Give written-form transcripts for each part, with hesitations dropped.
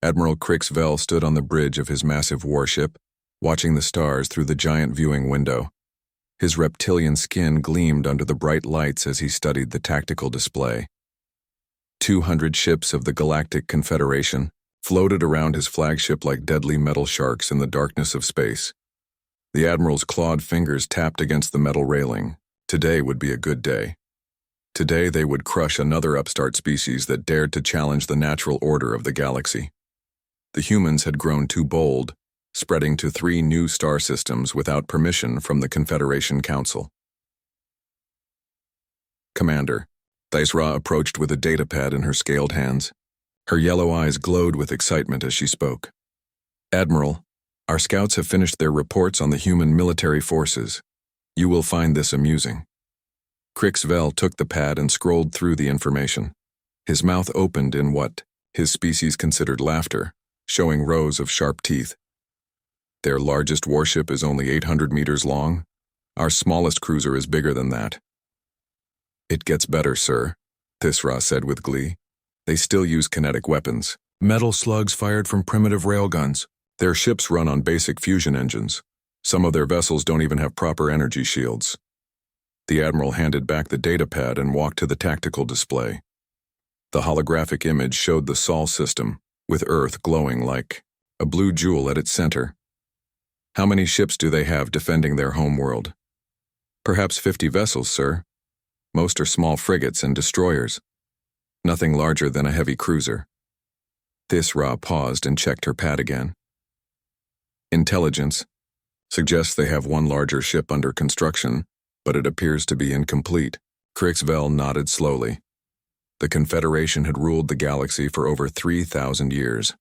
Admiral Krixvel stood on the bridge of his massive warship, watching the stars through the giant viewing window. His reptilian skin gleamed under the bright lights as he studied the tactical display. 200 ships of the Galactic Confederation floated around his flagship like deadly metal sharks in the darkness of space. The Admiral's clawed fingers tapped against the metal railing. Today would be a good day. Today they would crush another upstart species that dared to challenge the natural order of the galaxy. The humans had grown too bold, spreading to 3 new star systems without permission from the Confederation Council. Commander, Thaisra approached with a datapad in her scaled hands. Her yellow eyes glowed with excitement as she spoke. Admiral, our scouts have finished their reports on the human military forces. You will find this amusing. Krixvel took the pad and scrolled through the information. His mouth opened in what his species considered laughter, showing rows of sharp teeth. Their largest warship is only 800 meters long. Our smallest cruiser is bigger than that. It gets better, sir, Thaisra said with glee. They still use kinetic weapons, metal slugs fired from primitive railguns. Their ships run on basic fusion engines. Some of their vessels don't even have proper energy shields. The Admiral handed back the datapad and walked to the tactical display. The holographic image showed the Sol system, with Earth glowing like a blue jewel at its center. How many ships do they have defending their home world? Perhaps 50 vessels, sir. Most are small frigates and destroyers. Nothing larger than a heavy cruiser. Thaisra paused and checked her pad again. Intelligence suggests they have 1 larger ship under construction, but it appears to be incomplete. Krixvel nodded slowly. The Confederation had ruled the galaxy for over 3,000 years.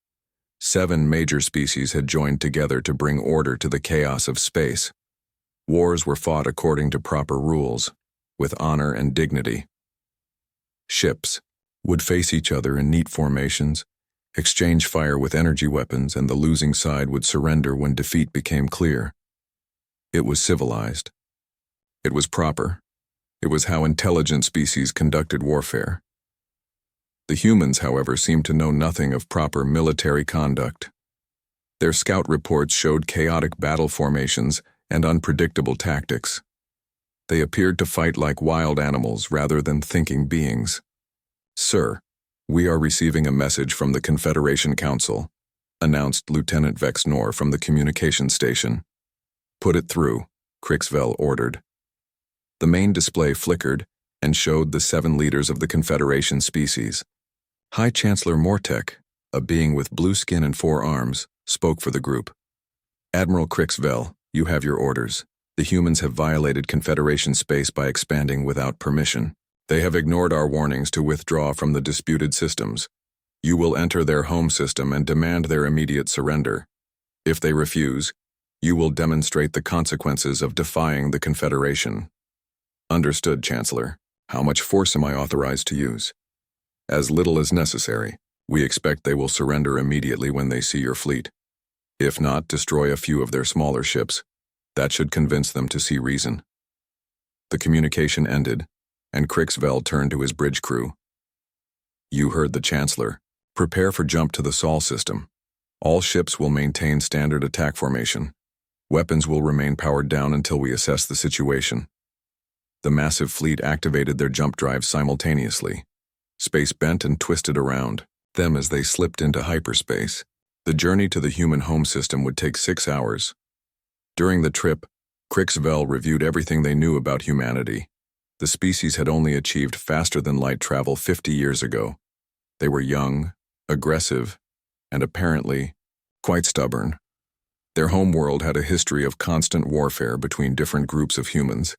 7 major species had joined together to bring order to the chaos of space. Wars were fought according to proper rules, with honor and dignity. Ships would face each other in neat formations, exchange fire with energy weapons, and the losing side would surrender when defeat became clear. It was civilized. It was proper. It was how intelligent species conducted warfare. The humans, however, seemed to know nothing of proper military conduct. Their scout reports showed chaotic battle formations and unpredictable tactics. They appeared to fight like wild animals rather than thinking beings. Sir, we are receiving a message from the Confederation Council, announced Lieutenant Vexnor from the communication station. Put it through, Krixvel ordered. The main display flickered and showed the 7 leaders of the Confederation species. High Chancellor Mortek, a being with blue skin and 4 arms, spoke for the group. Admiral Krixvel, you have your orders. The humans have violated Confederation space by expanding without permission. They have ignored our warnings to withdraw from the disputed systems. You will enter their home system and demand their immediate surrender. If they refuse, you will demonstrate the consequences of defying the Confederation. Understood, Chancellor. How much force am I authorized to use? As little as necessary. We expect they will surrender immediately when they see your fleet. If not, destroy a few of their smaller ships. That should convince them to see reason. The communication ended, and Krixvel turned to his bridge crew. You heard the Chancellor. Prepare for jump to the Sol system. All ships will maintain standard attack formation. Weapons will remain powered down until we assess the situation. The massive fleet activated their jump drives simultaneously. Space bent and twisted around them as they slipped into hyperspace. The journey to the human home system would take 6 hours. During the trip, Krixvel reviewed everything they knew about humanity. The species had only achieved faster-than-light travel 50 years ago. They were young, aggressive, and apparently quite stubborn. Their homeworld had a history of constant warfare between different groups of humans,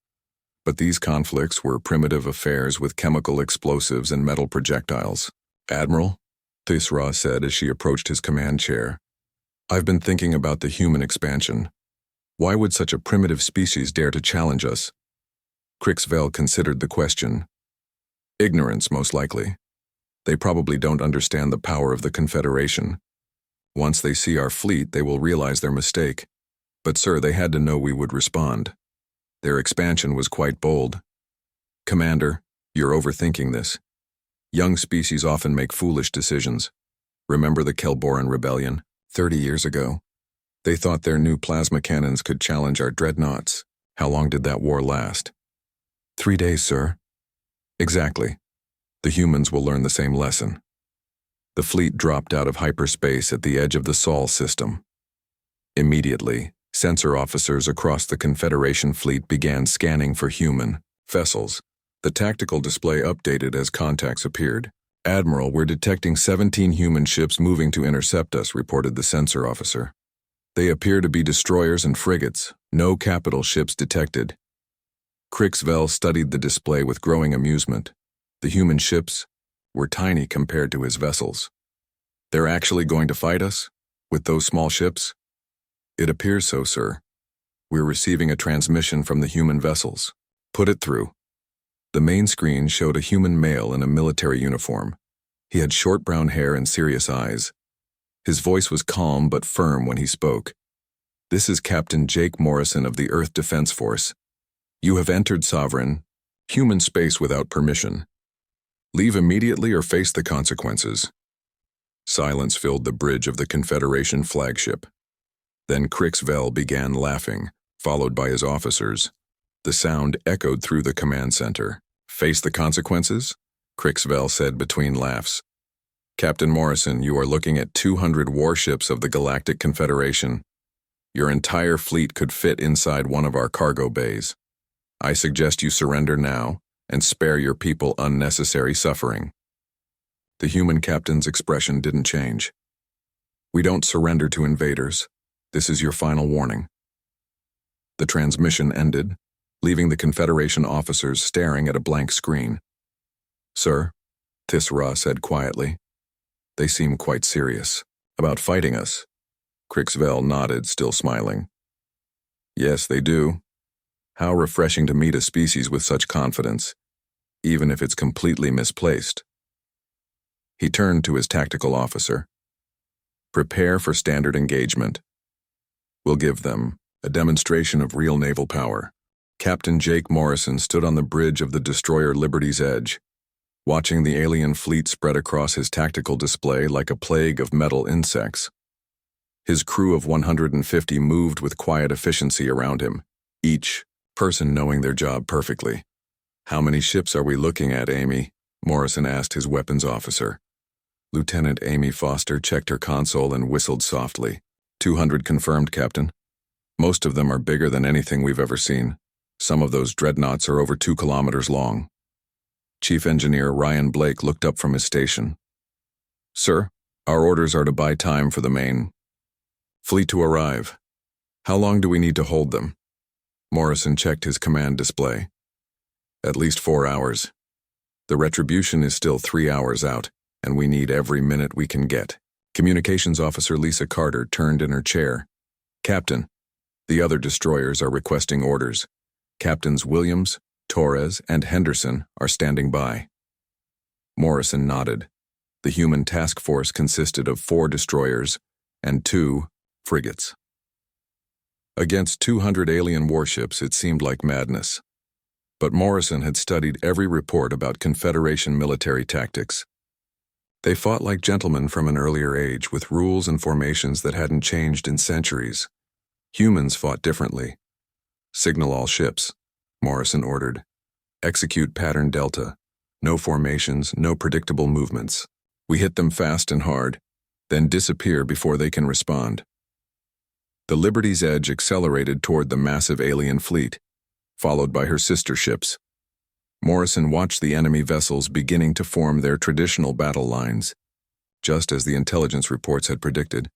but these conflicts were primitive affairs with chemical explosives and metal projectiles. Admiral, Thaisra said as she approached his command chair, I've been thinking about the human expansion. Why would such a primitive species dare to challenge us? Krixvel considered the question. Ignorance, most likely. They probably don't understand the power of the Confederation. Once they see our fleet, they will realize their mistake. But sir, they had to know we would respond. Their expansion was quite bold. Commander, you're overthinking this. Young species often make foolish decisions. Remember the Kelboran Rebellion, 30 years ago? They thought their new plasma cannons could challenge our dreadnoughts. How long did that war last? 3 days, sir. Exactly. The humans will learn the same lesson. The fleet dropped out of hyperspace at the edge of the Sol system. Immediately, sensor officers across the Confederation fleet began scanning for human vessels. The tactical display updated as contacts appeared. "Admiral, we're detecting 17 human ships moving to intercept us," reported the sensor officer. "They appear to be destroyers and frigates. No capital ships detected." Krixvel studied the display with growing amusement. The human ships were tiny compared to his vessels. "They're actually going to fight us? With those small ships?" "It appears so, sir. We're receiving a transmission from the human vessels." "Put it through." The main screen showed a human male in a military uniform. He had short brown hair and serious eyes. His voice was calm but firm when he spoke. "This is Captain Jake Morrison of the Earth Defense Force. You have entered sovereign, human space without permission. Leave immediately or face the consequences." Silence filled the bridge of the Confederation flagship. Then Krixvel began laughing, followed by his officers. The sound echoed through the command center. "Face the consequences?" Krixvel said between laughs. "Captain Morrison, you are looking at 200 warships of the Galactic Confederation. Your entire fleet could fit inside one of our cargo bays. I suggest you surrender now and spare your people unnecessary suffering." The human captain's expression didn't change. "We don't surrender to invaders. This is your final warning." The transmission ended, leaving the Confederation officers staring at a blank screen. "Sir," Thisra said quietly. "They seem quite serious. About fighting us." Krixvel nodded, still smiling. "Yes, they do. How refreshing to meet a species with such confidence, even if it's completely misplaced." He turned to his tactical officer. "Prepare for standard engagement. We'll give them a demonstration of real naval power." Captain Jake Morrison stood on the bridge of the destroyer Liberty's Edge, watching the alien fleet spread across his tactical display like a plague of metal insects. His crew of 150 moved with quiet efficiency around him, each person knowing their job perfectly. "How many ships are we looking at, Amy?" Morrison asked his weapons officer. Lieutenant Amy Foster checked her console and whistled softly. 200 confirmed, Captain. Most of them are bigger than anything we've ever seen. Some of those dreadnoughts are over 2 kilometers long. Chief Engineer Ryan Blake looked up from his station. "Sir, our orders are to buy time for the main fleet to arrive. How long do we need to hold them?" Morrison checked his command display. "At least 4 hours. The retribution is still 3 hours out, and we need every minute we can get." Communications Officer Lisa Carter turned in her chair. "Captain, the other destroyers are requesting orders. Captains Williams, Torres, and Henderson are standing by." Morrison nodded. The human task force consisted of 4 destroyers and 2 frigates. Against 200 alien warships, it seemed like madness. But Morrison had studied every report about Confederation military tactics. They fought like gentlemen from an earlier age, with rules and formations that hadn't changed in centuries. Humans fought differently. "Signal all ships," Morrison ordered. "Execute pattern Delta. No formations, no predictable movements. We hit them fast and hard, then disappear before they can respond." The Liberty's Edge accelerated toward the massive alien fleet, followed by her sister ships. Morrison watched the enemy vessels beginning to form their traditional battle lines, just as the intelligence reports had predicted.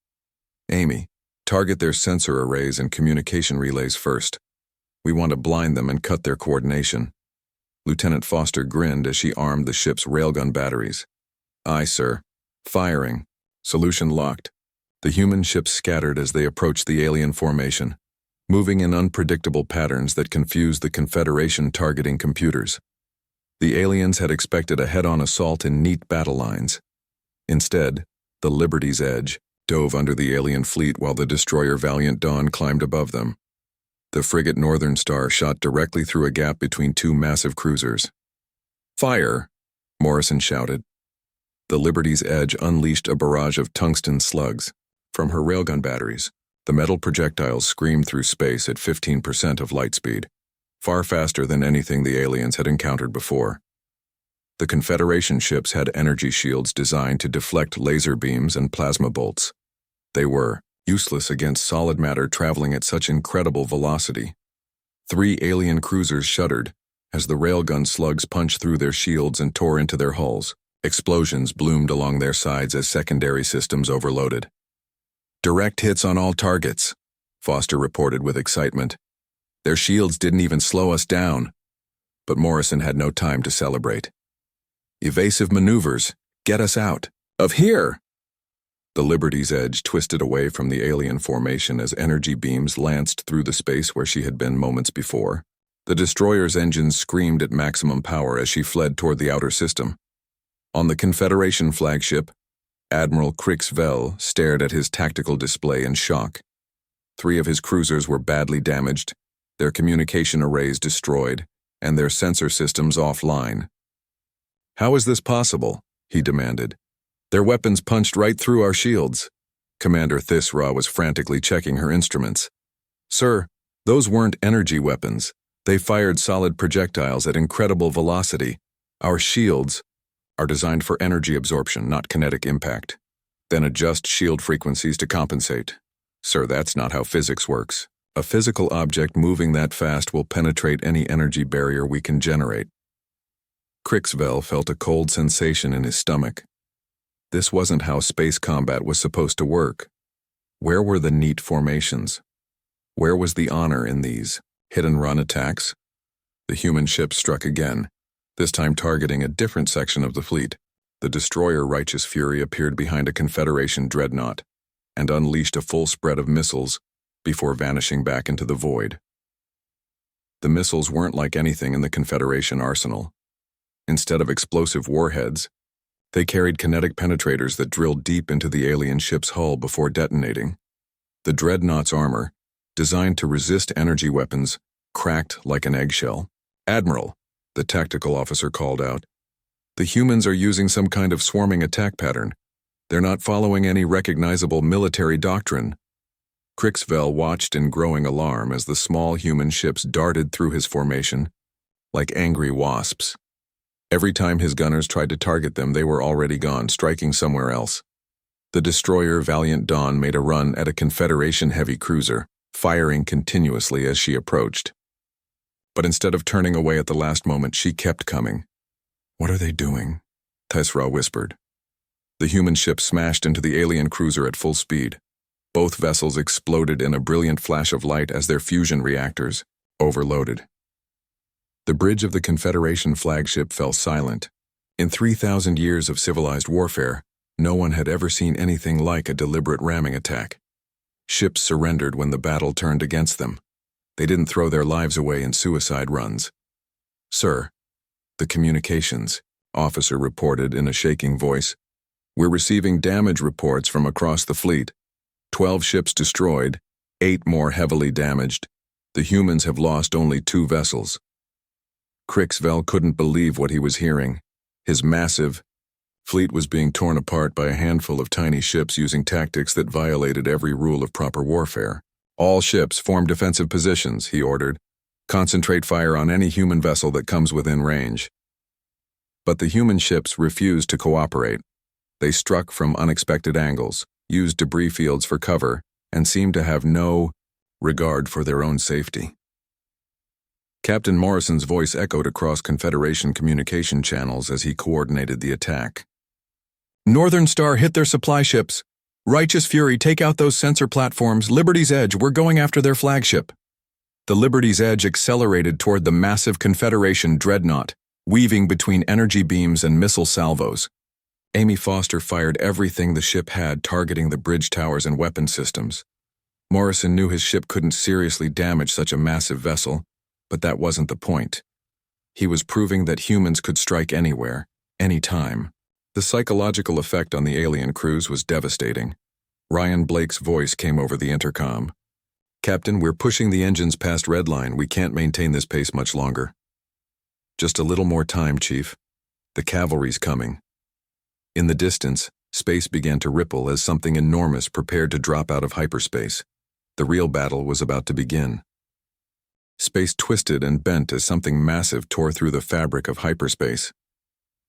"Amy, target their sensor arrays and communication relays first. We want to blind them and cut their coordination." Lieutenant Foster grinned as she armed the ship's railgun batteries. "Aye, sir. Firing. Solution locked." The human ships scattered as they approached the alien formation, moving in unpredictable patterns that confused the Confederation targeting computers. The aliens had expected a head-on assault in neat battle lines. Instead, the Liberty's Edge dove under the alien fleet while the destroyer Valiant Dawn climbed above them. The frigate Northern Star shot directly through a gap between 2 massive cruisers. "Fire!" Morrison shouted. The Liberty's edge unleashed a barrage of tungsten slugs. From her railgun batteries, the metal projectiles screamed through space at 15% of light speed, far faster than anything the aliens had encountered before. The Confederation ships had energy shields designed to deflect laser beams and plasma bolts. They were useless against solid matter traveling at such incredible velocity. 3 alien cruisers shuddered as the railgun slugs punched through their shields and tore into their hulls. Explosions bloomed along their sides as secondary systems overloaded. "Direct hits on all targets," Foster reported with excitement. "Their shields didn't even slow us down." But Morrison had no time to celebrate. "Evasive maneuvers. Get us out. Of here!" The Liberty's edge twisted away from the alien formation as energy beams lanced through the space where she had been moments before. The destroyer's engines screamed at maximum power as she fled toward the outer system. On the Confederation flagship, Admiral Crix Vell stared at his tactical display in shock. 3 of his cruisers were badly damaged, their communication arrays destroyed, and their sensor systems offline. "How is this possible?" he demanded. "Their weapons punched right through our shields." Commander Thisra was frantically checking her instruments. "Sir, those weren't energy weapons. They fired solid projectiles at incredible velocity. Our shields are designed for energy absorption, not kinetic impact. Then adjust shield frequencies to compensate." "Sir, that's not how physics works. A physical object moving that fast will penetrate any energy barrier we can generate." Crix Vell felt a cold sensation in his stomach. This wasn't how space combat was supposed to work. Where were the neat formations? Where was the honor in these hit-and-run attacks? The human ship struck again, this time targeting a different section of the fleet. The destroyer Righteous Fury appeared behind a Confederation dreadnought and unleashed a full spread of missiles before vanishing back into the void. The missiles weren't like anything in the Confederation arsenal. Instead of explosive warheads, they carried kinetic penetrators that drilled deep into the alien ship's hull before detonating. The dreadnought's armor, designed to resist energy weapons, cracked like an eggshell. "Admiral," the tactical officer called out, "the humans are using some kind of swarming attack pattern. They're not following any recognizable military doctrine." Crix Vell watched in growing alarm as the small human ships darted through his formation like angry wasps. Every time his gunners tried to target them, they were already gone, striking somewhere else. The destroyer Valiant Dawn made a run at a Confederation heavy cruiser, firing continuously as she approached. But instead of turning away at the last moment, she kept coming. "What are they doing?" Thisra whispered. The human ship smashed into the alien cruiser at full speed. Both vessels exploded in a brilliant flash of light as their fusion reactors overloaded. The bridge of the Confederation flagship fell silent. In 3,000 years of civilized warfare, no one had ever seen anything like a deliberate ramming attack. Ships surrendered when the battle turned against them. They didn't throw their lives away in suicide runs. "Sir," the communications officer reported in a shaking voice, "we're receiving damage reports from across the fleet. 12 ships destroyed, 8 more heavily damaged. The humans have lost only 2 vessels." Crix Vell couldn't believe what he was hearing. His massive fleet was being torn apart by a handful of tiny ships using tactics that violated every rule of proper warfare. "All ships form defensive positions," he ordered. "Concentrate fire on any human vessel that comes within range." But the human ships refused to cooperate. They struck from unexpected angles, used debris fields for cover, and seemed to have no regard for their own safety. Captain Morrison's voice echoed across Confederation communication channels as he coordinated the attack. "Northern Star hit their supply ships. Righteous Fury, take out those sensor platforms. Liberty's Edge, we're going after their flagship." The Liberty's Edge accelerated toward the massive Confederation dreadnought, weaving between energy beams and missile salvos. Amy Foster fired everything the ship had, targeting the bridge towers and weapon systems. Morrison knew his ship couldn't seriously damage such a massive vessel, but that wasn't the point. He was proving that humans could strike anywhere, anytime. The psychological effect on the alien crews was devastating. Ryan Blake's voice came over the intercom. "Captain, we're pushing the engines past Redline. We can't maintain this pace much longer." "Just a little more time, Chief. The cavalry's coming." In the distance, space began to ripple as something enormous prepared to drop out of hyperspace. The real battle was about to begin. Space twisted and bent as something massive tore through the fabric of hyperspace.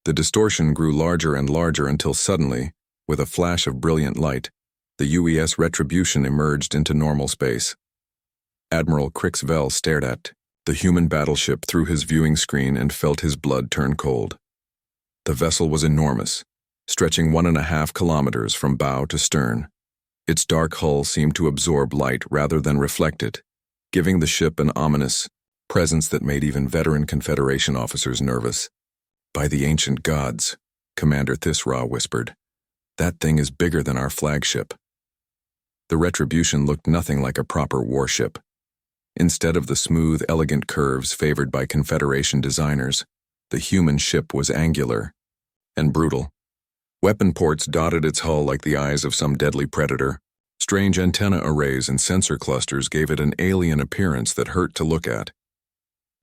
The distortion grew larger and larger until suddenly, with a flash of brilliant light, the UES Retribution emerged into normal space. Admiral Crix Vell stared at the human battleship through his viewing screen and felt his blood turn cold. The vessel was enormous, stretching 1.5 kilometers from bow to stern. Its dark hull seemed to absorb light rather than reflect it, giving the ship an ominous presence that made even veteran Confederation officers nervous. "By the ancient gods," Commander Thisra whispered, "that thing is bigger than our flagship." The Retribution looked nothing like a proper warship. Instead of the smooth, elegant curves favored by Confederation designers, the human ship was angular and brutal. Weapon ports dotted its hull like the eyes of some deadly predator. Strange antenna arrays and sensor clusters gave it an alien appearance that hurt to look at.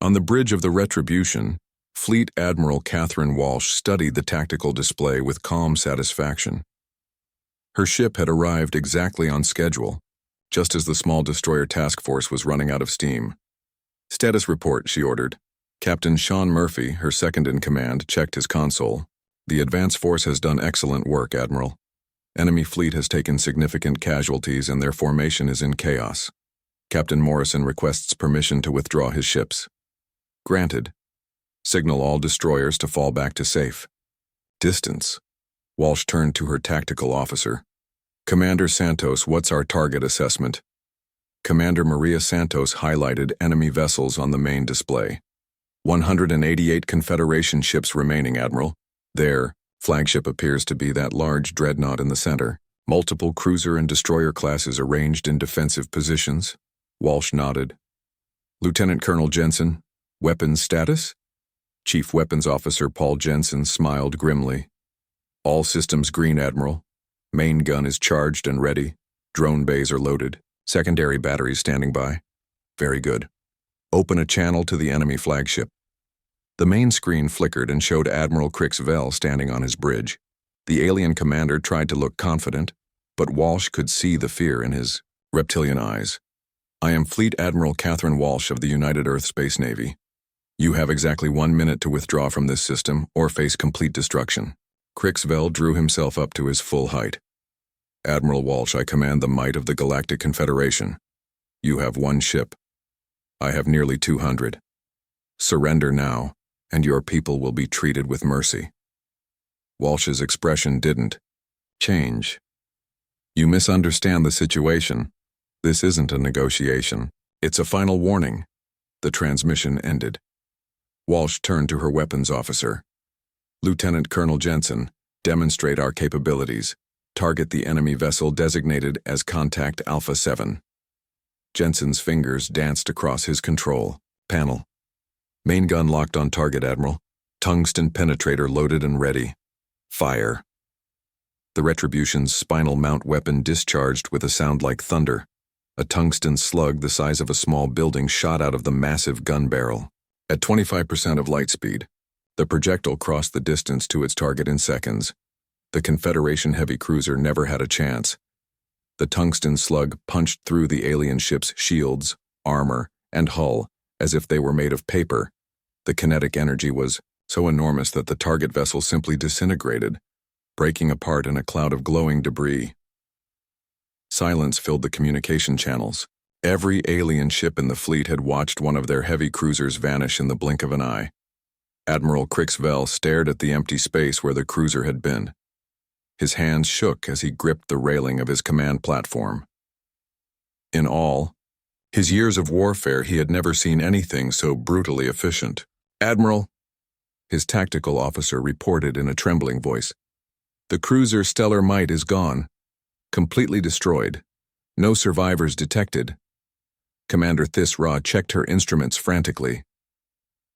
On the bridge of the Retribution, Fleet Admiral Catherine Walsh studied the tactical display with calm satisfaction. Her ship had arrived exactly on schedule, just as the small destroyer task force was running out of steam. "Status report," she ordered. Captain Sean Murphy, her second-in-command, checked his console. "The advance force has done excellent work, Admiral. Enemy fleet has taken significant casualties and their formation is in chaos. Captain Morrison requests permission to withdraw his ships." "Granted. Signal all destroyers to fall back to safe distance." Walsh turned to her tactical officer. "Commander Santos, what's our target assessment?" Commander Maria Santos highlighted enemy vessels on the main display. 188 Confederation ships remaining, Admiral. Their flagship appears to be that large dreadnought in the center. Multiple cruiser and destroyer classes arranged in defensive positions." Walsh nodded. "Lieutenant Colonel Jensen, weapons status?" Chief Weapons Officer Paul Jensen smiled grimly. "All systems green, Admiral. Main gun is charged and ready. Drone bays are loaded. Secondary batteries standing by." "Very good. Open a channel to the enemy flagship." The main screen flickered and showed Admiral Crix Vell standing on his bridge. The alien commander tried to look confident, but Walsh could see the fear in his reptilian eyes. "I am Fleet Admiral Catherine Walsh of the United Earth Space Navy. You have exactly 1 minute to withdraw from this system or face complete destruction." Crix Vell drew himself up to his full height. "Admiral Walsh, I command the might of the Galactic Confederation. You have 1 ship. I have nearly 200. Surrender now, and your people will be treated with mercy." Walsh's expression didn't change. "You misunderstand the situation. This isn't a negotiation. It's a final warning." The transmission ended. Walsh turned to her weapons officer. "Lieutenant Colonel Jensen, demonstrate our capabilities. Target the enemy vessel designated as Contact Alpha 7. Jensen's fingers danced across his control panel. "Main gun locked on target, Admiral. Tungsten penetrator loaded and ready. Fire." The Retribution's spinal mount weapon discharged with a sound like thunder. A tungsten slug the size of a small building shot out of the massive gun barrel. At 25% of light speed, the projectile crossed the distance to its target in seconds. The Confederation heavy cruiser never had a chance. The tungsten slug punched through the alien ship's shields, armor, and hull as if they were made of paper. The kinetic energy was so enormous that the target vessel simply disintegrated, breaking apart in a cloud of glowing debris. Silence filled the communication channels. Every alien ship in the fleet had watched one of their heavy cruisers vanish in the blink of an eye. Admiral Crix Vell stared at the empty space where the cruiser had been. His hands shook as he gripped the railing of his command platform. In all his years of warfare, he had never seen anything so brutally efficient. "Admiral," his tactical officer reported in a trembling voice, "the cruiser Stellar Might is gone. Completely destroyed. No survivors detected." Commander Thisra checked her instruments frantically.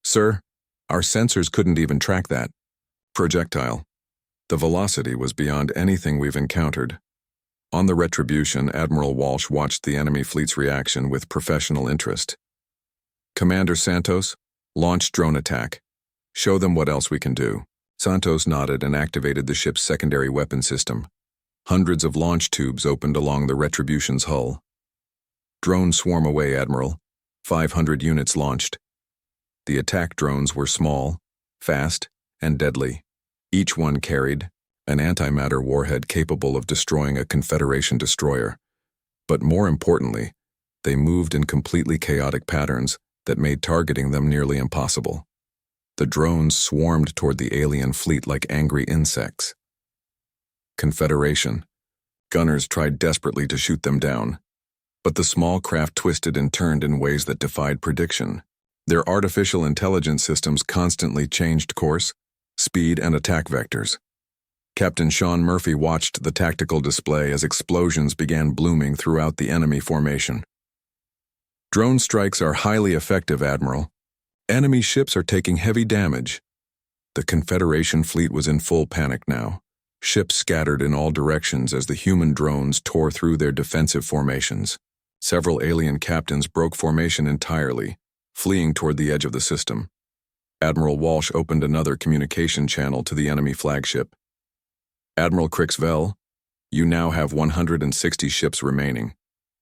"Sir, our sensors couldn't even track that projectile. The velocity was beyond anything we've encountered." On the Retribution, Admiral Walsh watched the enemy fleet's reaction with professional interest. "Commander Santos, launch drone attack. Show them what else we can do." Santos nodded and activated the ship's secondary weapon system. Hundreds of launch tubes opened along the Retribution's hull. Drones swarm away, Admiral. 500 units launched. The attack drones were small, fast, and deadly. Each one carried an antimatter warhead capable of destroying a Confederation destroyer. But more importantly, they moved in completely chaotic patterns that made targeting them nearly impossible. The drones swarmed toward the alien fleet like angry insects. Confederation. Gunners tried desperately to shoot them down, but the small craft twisted and turned in ways that defied prediction. Their artificial intelligence systems constantly changed course, speed, and attack vectors. Captain Sean Murphy watched the tactical display as explosions began blooming throughout the enemy formation. Drone strikes are highly effective, Admiral. Enemy ships are taking heavy damage. The Confederation fleet was in full panic now. Ships scattered in all directions as the human drones tore through their defensive formations. Several alien captains broke formation entirely, fleeing toward the edge of the system. Admiral Walsh opened another communication channel to the enemy flagship. Admiral Crixvell, you now have 160 ships remaining.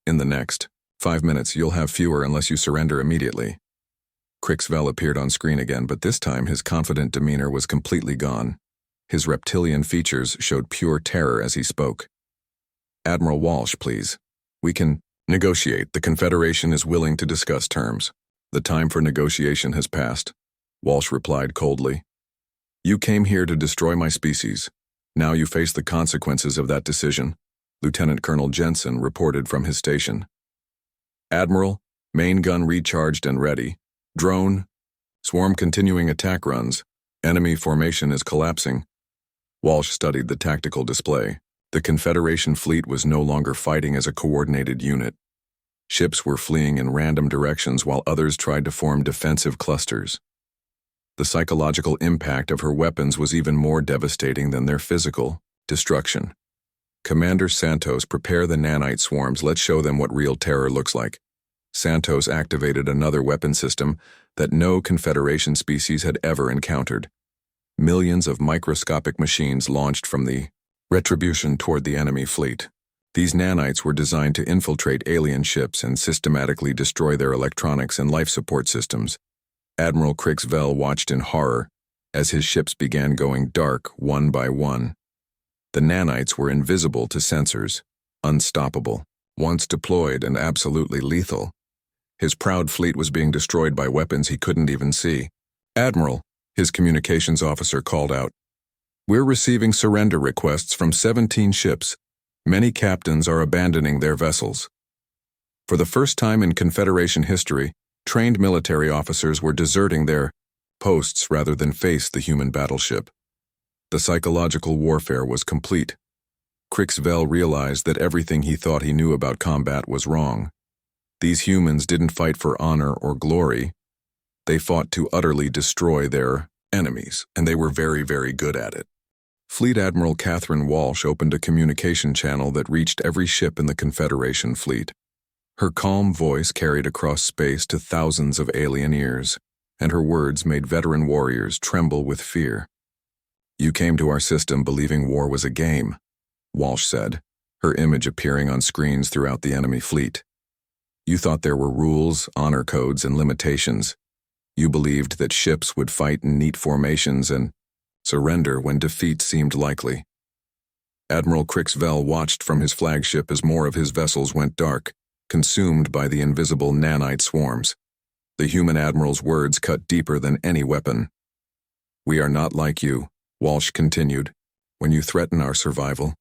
In the next 5 minutes, you'll have fewer unless you surrender immediately. Crixvell appeared on screen again, but this time his confident demeanor was completely gone. His reptilian features showed pure terror as he spoke. Admiral Walsh, please. We can negotiate. The Confederation is willing to discuss terms. The time for negotiation has passed, Walsh replied coldly. You came here to destroy my species. Now you face the consequences of that decision, Lieutenant Colonel Jensen reported from his station. Admiral, main gun recharged and ready. Drone, swarm continuing attack runs. Enemy formation is collapsing. Walsh studied the tactical display. The Confederation fleet was no longer fighting as a coordinated unit. Ships were fleeing in random directions while others tried to form defensive clusters. The psychological impact of her weapons was even more devastating than their physical destruction. Commander Santos, prepare the nanite swarms. Let's show them what real terror looks like. Santos activated another weapon system that no Confederation species had ever encountered. Millions of microscopic machines launched from the Retribution toward the enemy fleet. These nanites were designed to infiltrate alien ships and systematically destroy their electronics and life support systems. Admiral Crixvell watched in horror as his ships began going dark one by one. The nanites were invisible to sensors, unstoppable, once deployed and absolutely lethal. His proud fleet was being destroyed by weapons he couldn't even see. Admiral, his communications officer called out, we're receiving surrender requests from 17 ships. Many captains are abandoning their vessels. For the first time in Confederation history, trained military officers were deserting their posts rather than face the human battleship. The psychological warfare was complete. Crixvell realized that everything he thought he knew about combat was wrong. These humans didn't fight for honor or glory. They fought to utterly destroy their enemies, and they were very, very good at it. Fleet Admiral Catherine Walsh opened a communication channel that reached every ship in the Confederation fleet. Her calm voice carried across space to thousands of alien ears, and her words made veteran warriors tremble with fear. You came to our system believing war was a game, Walsh said, her image appearing on screens throughout the enemy fleet. You thought there were rules, honor codes, and limitations. You believed that ships would fight in neat formations and surrender when defeat seemed likely. Admiral Crixvell watched from his flagship as more of his vessels went dark, consumed by the invisible nanite swarms. The human admiral's words cut deeper than any weapon. We are not like you, Walsh continued. When you threaten our survival,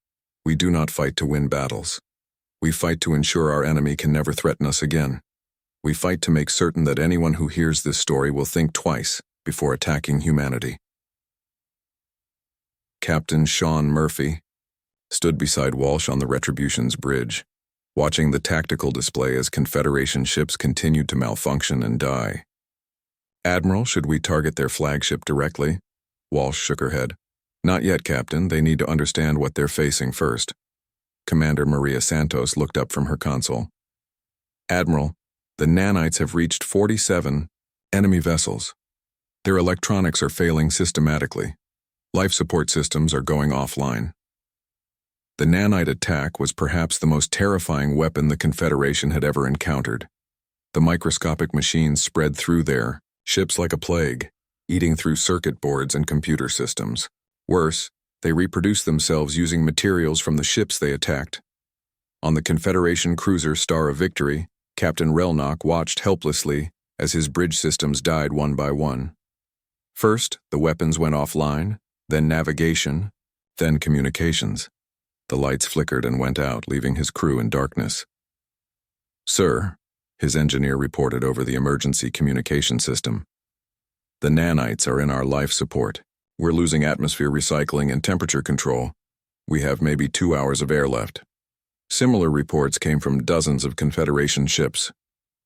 we do not fight to win battles. We fight to ensure our enemy can never threaten us again. We fight to make certain that anyone who hears this story will think twice before attacking humanity. Captain Sean Murphy stood beside Walsh on the Retribution's bridge, watching the tactical display as Confederation ships continued to malfunction and die. Admiral, should we target their flagship directly? Walsh shook her head. Not yet, Captain. They need to understand what they're facing first. Commander Maria Santos looked up from her console. Admiral, the nanites have reached 47 enemy vessels. Their electronics are failing systematically. Life support systems are going offline. The nanite attack was perhaps the most terrifying weapon the Confederation had ever encountered. The microscopic machines spread through their ships like a plague, eating through circuit boards and computer systems. Worse, they reproduced themselves using materials from the ships they attacked. On the Confederation cruiser Star of Victory, Captain Relnock watched helplessly as his bridge systems died one by one. First, the weapons went offline, then navigation, then communications. The lights flickered and went out, leaving his crew in darkness. "Sir," his engineer reported over the emergency communication system. "The nanites are in our life support. We're losing atmosphere recycling and temperature control. We have maybe 2 hours of air left." Similar reports came from dozens of Confederation ships.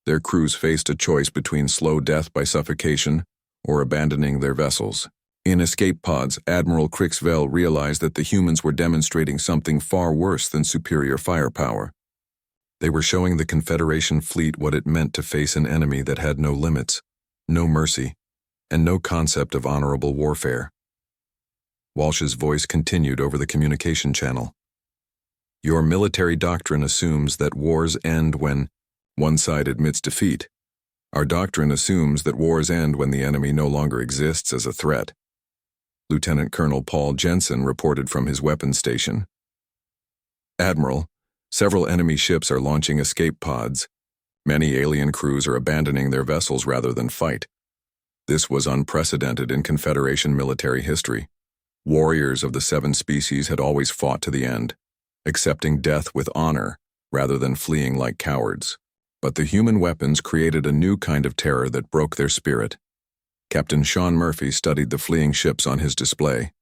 Their crews faced a choice between slow death by suffocation or abandoning their vessels. In escape pods, Admiral Crixvell realized that the humans were demonstrating something far worse than superior firepower. They were showing the Confederation fleet what it meant to face an enemy that had no limits, no mercy, and no concept of honorable warfare. Walsh's voice continued over the communication channel. "Your military doctrine assumes that wars end when one side admits defeat. Our doctrine assumes that wars end when the enemy no longer exists as a threat." Lieutenant Colonel Paul Jensen reported from his weapons station. "Admiral, several enemy ships are launching escape pods. Many alien crews are abandoning their vessels rather than fight. This was unprecedented in Confederation military history. Warriors of the 7 species had always fought to the end, accepting death with honor rather than fleeing like cowards. But the human weapons created a new kind of terror that broke their spirit." Captain Sean Murphy studied the fleeing ships on his display.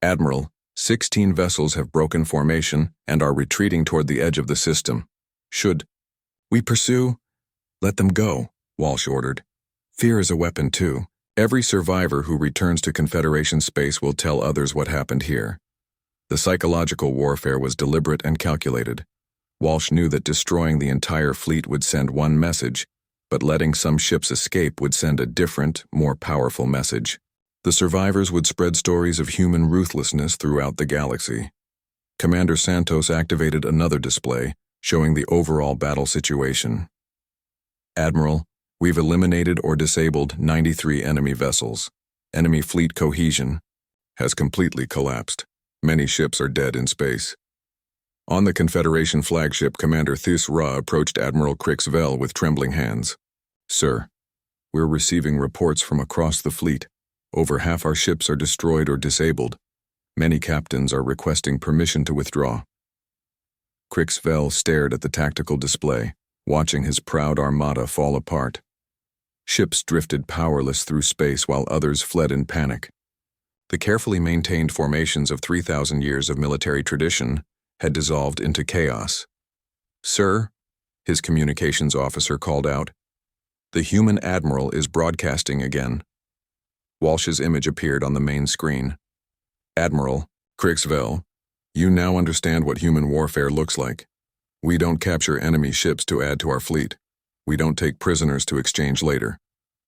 "Admiral, 16 vessels have broken formation and are retreating toward the edge of the system. Should we pursue? Let them go," Walsh ordered. "Fear is a weapon too. Every survivor who returns to Confederation space will tell others what happened here." The psychological warfare was deliberate and calculated. Walsh knew that destroying the entire fleet would send one message, but letting some ships escape would send a different, more powerful message. The survivors would spread stories of human ruthlessness throughout the galaxy. Commander Santos activated another display, showing the overall battle situation. "Admiral, we've eliminated or disabled 93 enemy vessels. Enemy fleet cohesion has completely collapsed. Many ships are dead in space." On the Confederation flagship, Commander Thus Ra approached Admiral Crixvell with trembling hands. "Sir, we're receiving reports from across the fleet. Over half our ships are destroyed or disabled. Many captains are requesting permission to withdraw." Crixvell stared at the tactical display, watching his proud armada fall apart. Ships drifted powerless through space while others fled in panic. The carefully maintained formations of 3,000 years of military tradition had dissolved into chaos. "Sir," his communications officer called out, "the human admiral is broadcasting again." Walsh's image appeared on the main screen. "Admiral Crixvell, you now understand what human warfare looks like. We don't capture enemy ships to add to our fleet. We don't take prisoners to exchange later.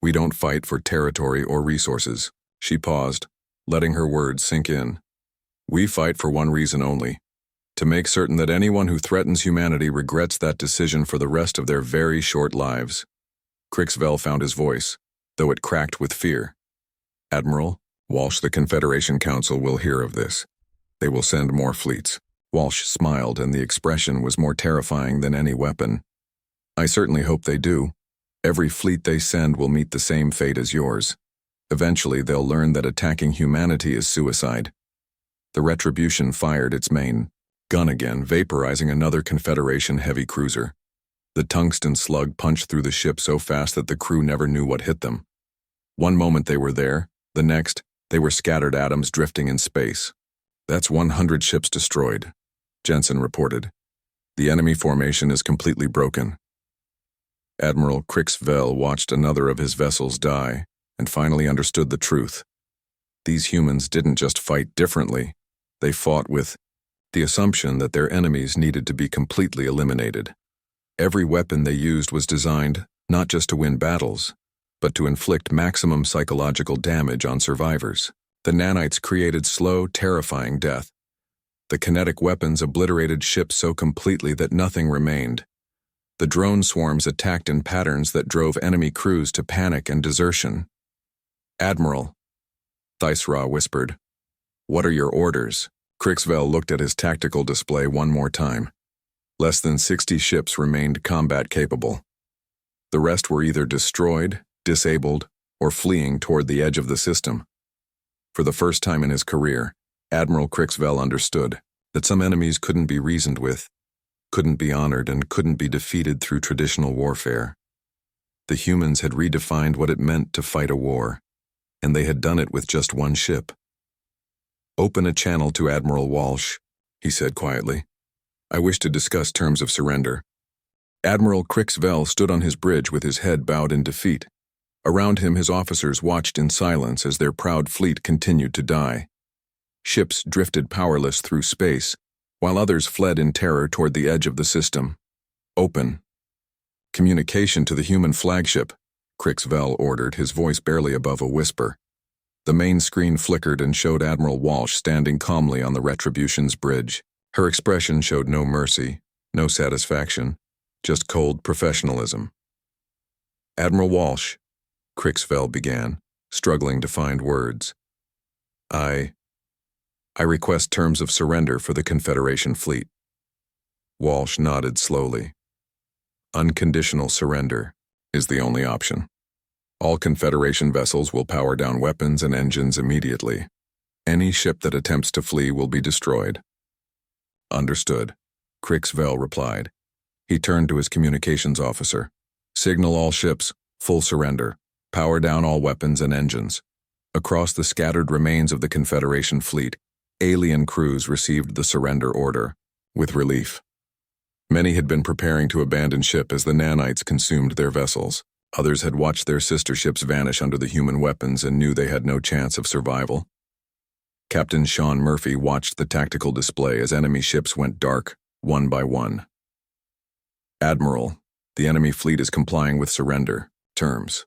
We don't fight for territory or resources." She paused, letting her words sink in. "We fight for one reason only: to make certain that anyone who threatens humanity regrets that decision for the rest of their very short lives." Crixvell found his voice, though it cracked with fear. "Admiral, Walsh, the Confederation Council will hear of this. They will send more fleets." Walsh smiled, and the expression was more terrifying than any weapon. "I certainly hope they do. Every fleet they send will meet the same fate as yours. Eventually, they'll learn that attacking humanity is suicide." The Retribution fired its main gun again, vaporizing another Confederation heavy cruiser. The tungsten slug punched through the ship so fast that the crew never knew what hit them. One moment they were there, the next, they were scattered atoms drifting in space. "That's 100 ships destroyed," Jensen reported. "The enemy formation is completely broken." Admiral Crixvell watched another of his vessels die and finally understood the truth. These humans didn't just fight differently, they fought with the assumption that their enemies needed to be completely eliminated. Every weapon they used was designed not just to win battles, but to inflict maximum psychological damage on survivors. The nanites created slow, terrifying death. The kinetic weapons obliterated ships so completely that nothing remained. The drone swarms attacked in patterns that drove enemy crews to panic and desertion. "Admiral," Thysra whispered, "what are your orders?" Crixvel looked at his tactical display one more time. Less than 60 ships remained combat-capable. The rest were either destroyed, disabled, or fleeing toward the edge of the system. For the first time in his career, Admiral Crixvel understood that some enemies couldn't be reasoned with, couldn't be honored, and couldn't be defeated through traditional warfare. The humans had redefined what it meant to fight a war, and they had done it with just one ship. "Open a channel to Admiral Walsh," he said quietly. "I wish to discuss terms of surrender." Admiral Crixvel stood on his bridge with his head bowed in defeat. Around him, his officers watched in silence as their proud fleet continued to die. Ships drifted powerless through space, while others fled in terror toward the edge of the system. "Open communication to the human flagship," Crixvel ordered, his voice barely above a whisper. The main screen flickered and showed Admiral Walsh standing calmly on the Retribution's bridge. Her expression showed no mercy, no satisfaction, just cold professionalism. "Admiral Walsh," Crixvel began, struggling to find words. I request terms of surrender for the Confederation fleet." Walsh nodded slowly. "Unconditional surrender is the only option. All Confederation vessels will power down weapons and engines immediately. Any ship that attempts to flee will be destroyed." "Understood," Crixvel replied. He turned to his communications officer. "Signal all ships, full surrender. Power down all weapons and engines." Across the scattered remains of the Confederation fleet, alien crews received the surrender order, with relief. Many had been preparing to abandon ship as the nanites consumed their vessels. Others had watched their sister ships vanish under the human weapons and knew they had no chance of survival. Captain Sean Murphy watched the tactical display as enemy ships went dark, one by one. "Admiral, the enemy fleet is complying with surrender terms.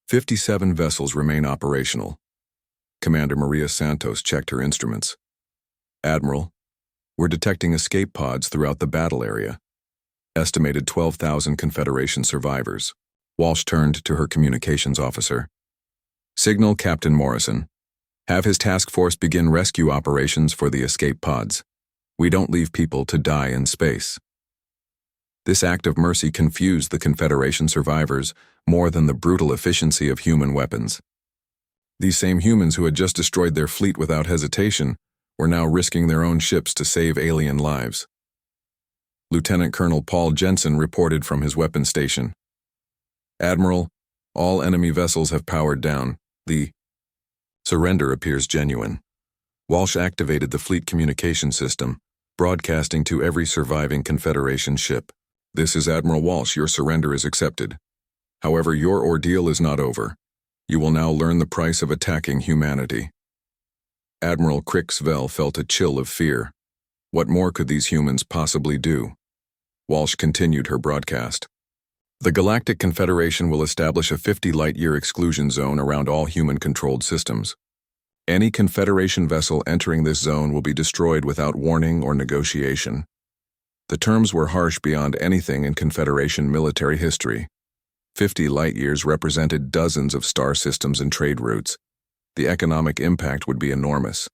57 vessels remain operational." Commander Maria Santos checked her instruments. "Admiral, we're detecting escape pods throughout the battle area. Estimated 12,000 Confederation survivors." Walsh turned to her communications officer. "Signal Captain Morrison. Have his task force begin rescue operations for the escape pods. We don't leave people to die in space." This act of mercy confused the Confederation survivors more than the brutal efficiency of human weapons. These same humans who had just destroyed their fleet without hesitation were now risking their own ships to save alien lives. Lieutenant Colonel Paul Jensen reported from his weapons station. "Admiral, all enemy vessels have powered down. The surrender appears genuine." Walsh activated the fleet communication system, broadcasting to every surviving Confederation ship. "This is Admiral Walsh. Your surrender is accepted. However, your ordeal is not over. You will now learn the price of attacking humanity." Admiral Crixvel felt a chill of fear. What more could these humans possibly do? Walsh continued her broadcast. "The Galactic Confederation will establish a 50-light-year exclusion zone around all human-controlled systems. Any Confederation vessel entering this zone will be destroyed without warning or negotiation." The terms were harsh beyond anything in Confederation military history. 50 light-years represented dozens of star systems and trade routes. The economic impact would be enormous.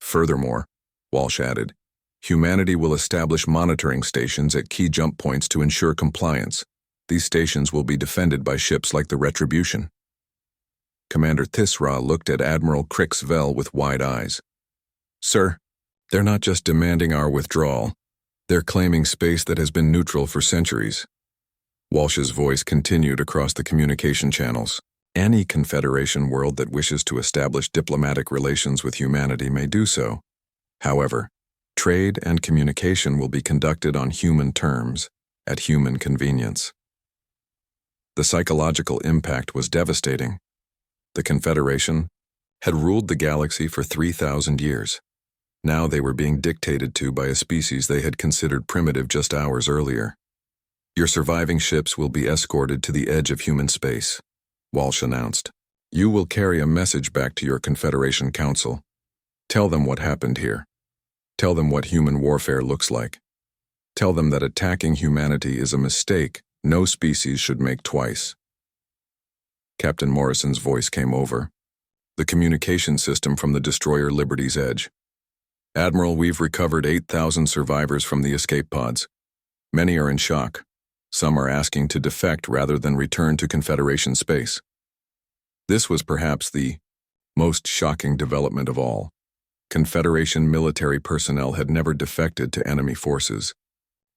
Furthermore, Walsh added, humanity will establish monitoring stations at key jump points to ensure compliance. These stations will be defended by ships like the Retribution. Commander Thysra looked at Admiral Crixvel with wide eyes. "Sir, they're not just demanding our withdrawal. They're claiming space that has been neutral for centuries." Walsh's voice continued across the communication channels. "Any Confederation world that wishes to establish diplomatic relations with humanity may do so. However, trade and communication will be conducted on human terms, at human convenience." The psychological impact was devastating. The Confederation had ruled the galaxy for 3,000 years. Now they were being dictated to by a species they had considered primitive just hours earlier. "Your surviving ships will be escorted to the edge of human space," Walsh announced. You will carry a message back to your Confederation Council. Tell them what happened here. Tell them what human warfare looks like. Tell them that attacking humanity is a mistake no species should make twice. Captain Morrison's voice came over. The communication system from the destroyer Liberty's Edge. Admiral, we've recovered 8,000 survivors from the escape pods. Many are in shock. Some are asking to defect rather than return to Confederation space. This was perhaps the most shocking development of all. Confederation military personnel had never defected to enemy forces.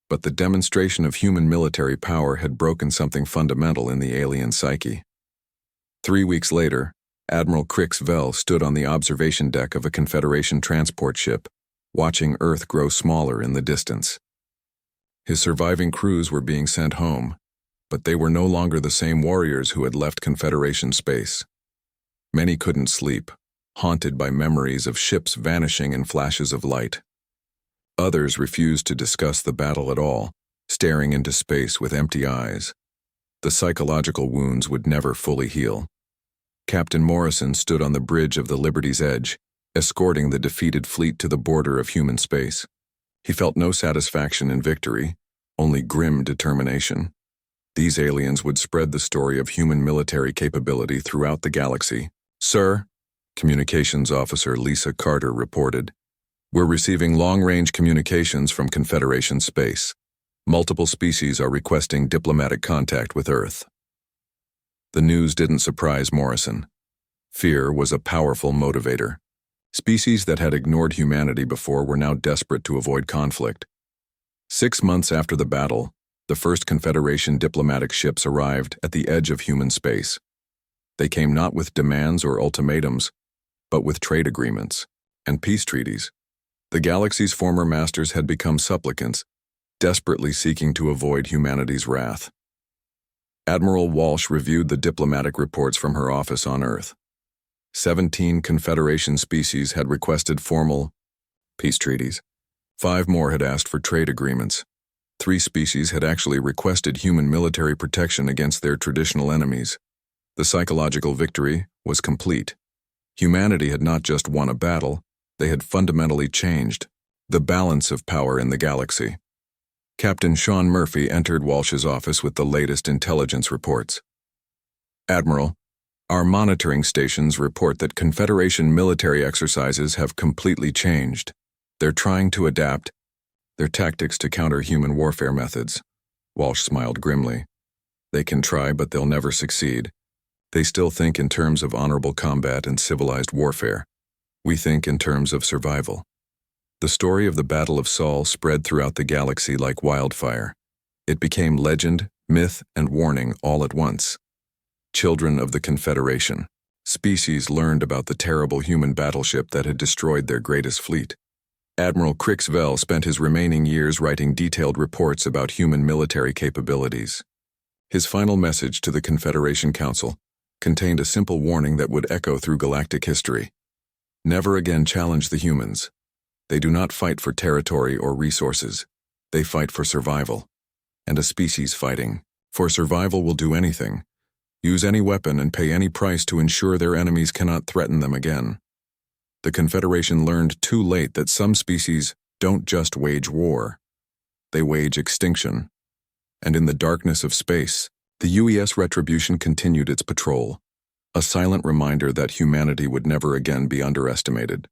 But the demonstration of human military power had broken something fundamental in the alien psyche. 3 weeks later, Admiral Crix Vell stood on the observation deck of a Confederation transport ship, watching Earth grow smaller in the distance. His surviving crews were being sent home, but they were no longer the same warriors who had left Confederation space. Many couldn't sleep, haunted by memories of ships vanishing in flashes of light. Others refused to discuss the battle at all, staring into space with empty eyes. The psychological wounds would never fully heal. Captain Morrison stood on the bridge of the Liberty's Edge, escorting the defeated fleet to the border of human space. He felt no satisfaction in victory, only grim determination. These aliens would spread the story of human military capability throughout the galaxy. Sir, Communications Officer Lisa Carter reported, we're receiving long-range communications from Confederation space. Multiple species are requesting diplomatic contact with Earth. The news didn't surprise Morrison. Fear was a powerful motivator. Species that had ignored humanity before were now desperate to avoid conflict. 6 months after the battle, the first Confederation diplomatic ships arrived at the edge of human space. They came not with demands or ultimatums, but with trade agreements and peace treaties. The galaxy's former masters had become supplicants, desperately seeking to avoid humanity's wrath. Admiral Walsh reviewed the diplomatic reports from her office on Earth. 17 Confederation species had requested formal peace treaties. 5 more had asked for trade agreements. 3 species had actually requested human military protection against their traditional enemies. The psychological victory was complete. Humanity had not just won a battle, they had fundamentally changed the balance of power in the galaxy. Captain Sean Murphy entered Walsh's office with the latest intelligence reports. Admiral, our monitoring stations report that Confederation military exercises have completely changed. They're trying to adapt their tactics to counter human warfare methods. Walsh smiled grimly. They can try, but they'll never succeed. They still think in terms of honorable combat and civilized warfare. We think in terms of survival. The story of the Battle of Sol spread throughout the galaxy like wildfire. It became legend, myth, and warning all at once. Children of the Confederation. Species learned about the terrible human battleship that had destroyed their greatest fleet. Admiral Crix Vell spent his remaining years writing detailed reports about human military capabilities. His final message to the Confederation Council contained a simple warning that would echo through galactic history. Never again challenge the humans. They do not fight for territory or resources. They fight for survival. And a species fighting for survival will do anything, use any weapon and pay any price to ensure their enemies cannot threaten them again. The Confederation learned too late that some species don't just wage war. They wage extinction. And in the darkness of space, the UES Retribution continued its patrol, a silent reminder that humanity would never again be underestimated.